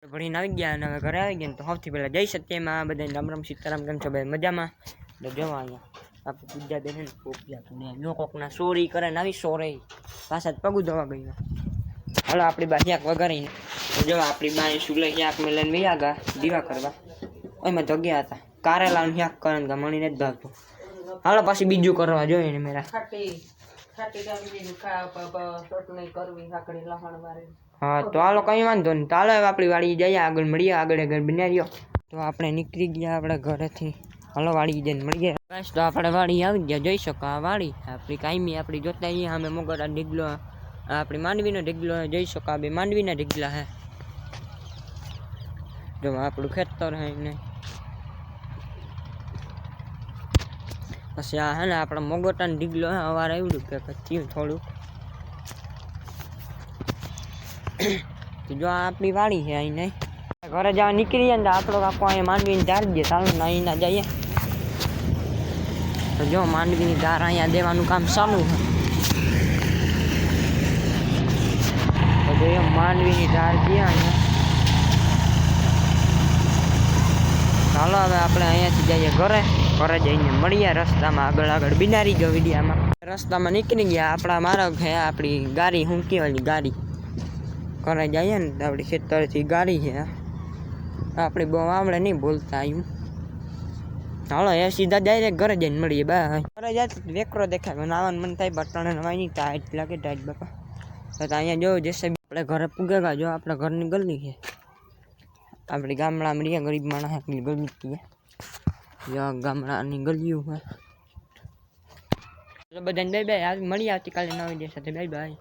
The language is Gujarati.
ભણીને આવી ગયા અને હવે ઘરે આવી ગયા ને તો સૌથી પહેલાં જઈ સત્યમાં બધા રામ રામ સીતારામ કેમ છો ભાઈ મજામાં. તો જવા અહીંયા આપણે પૂજા બેન ને લોકોના ચોરી કરે ને આવી સોરે પાછા જ પગું ધોવા ગઈ. હાલો આપણી બા ક્યાંક વગાડીને તો જો આપણી બાને સુલે ક્યાંક મેં લઈને વૈયા ગયા દીવા કરવા. એમાં તો ગયા હતા કારેલાનું ક્યાંક કરે ને મણીને જ ભાગતું. હાલો પાછી બીજું કરવા જોઈએ ને મેરા હા તો હાલો કઈ વાંધો નહીં. તો હાલો હવે આપણી વાડી જઈએ આગળ મળીએ આગળ બનાવ્યો તો આપણે નીકળી ગયા આપણે ઘરેથી. હાલો વાડી જઈને મળીએ. બસ તો આપણે વાડી આવી ગયા જોઈ શકો આ વાડી આપણી કાયમી આપણી જોતા અહીંયા અમે મોગરા ઢીગલો આપણી માંડવીનો ઢીગલો જોઈ શકો આ બે માંડવીના ઢીગલા હે. જો આપણું ખેતર હે ને પછી આ હે ને આપણા મોગોટાનો ઢીગલો હે અવાર આવ્યું કે થયું થોડું. જો આપણી વાડી છે અહીં નહીં ઘરે જવા નીકળી જાય ને આપણો કાકો અહીંયા માંડવીની ધાર દે ચાલો ને અહીં ના જઈએ. તો જો માંડવીની ધાર અહીંયા દેવાનું કામ ચાલુ છે. તો જો માંડવીની ધાર દે અહીંયા. ચાલો હવે આપણે અહીંયાથી જઈએ ઘરે જઈને મળીએ રસ્તામાં આગળ બિનારી ગયો વિડીયામાં. રસ્તામાં નીકળી ગયા આપણા માર્ગ છે આપણી ગાડી શું કહેવાય ગાડી ઘરે જઈએ ને આપણી ખેતરથી ગાડી છે આપણે બહુ આવડે નહીં બોલતા આવ્યું. હાલો એ સીધા ડાયરેક્ટ ઘરે જઈને મળીએ બા. ઘરે જાય વેકરો દેખાય નાવાનું મન થાય બટણ નવાય નહીં ટાઈટ લાગે ટાઈટ બાપા. તો અહીંયા જો જેસે આપણે ઘરે પૂગેગા જો આપણા ઘરની ગલી છે આપણી ગામડામાં રહીએ ગરીબ માણસ આપણી ગલી છીએ જો ગામડાની ગલીઓ છે. બધાને બાય બાય મળીએ આવતીકાલે નવી સાથે બાય બાય.